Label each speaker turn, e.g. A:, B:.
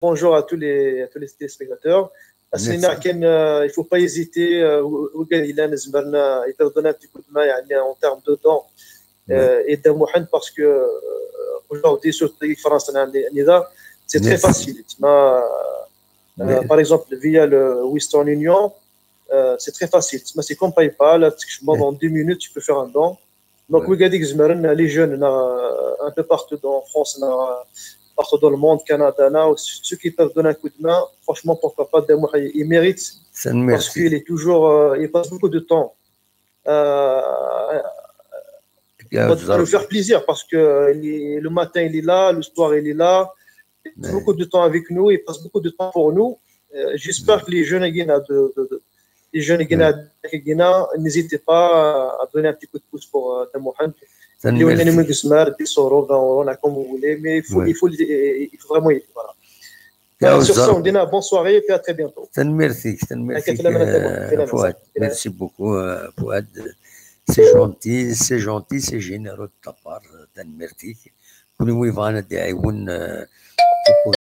A: Bonjour à tous les téléspectateurs. Il ne faut pas hésiter. Il a donné un petit coup de main en termes de temps et de moyens parce que aujourd'hui, sur le France, c'est très facile. Par exemple, via le Western Union, c'est très facile. C'est comme PayPal. En 10 minutes, tu peux faire un don. Donc, les jeunes, un peu partout en France, partout dans le monde, Canada, ceux qui peuvent donner un coup de main, franchement, pourquoi pas, ils méritent parce qu'il est toujours, il passe beaucoup de temps à nous faire plaisir parce que le matin, il est là, le soir, il est là, il passe beaucoup de temps avec nous, il passe beaucoup de temps pour nous. J'espère que les jeunes n'hésitez pas à donner un petit coup de pouce pour Mohamed. Comme vous voulez, mais il faut vraiment y aller. Voilà. Sur ça, on dit bonne soirée et à très bientôt.
B: Merci Fouad. Merci beaucoup Fouad. C'est gentil, c'est généreux de ta part. Merci. كل يبغانا داعي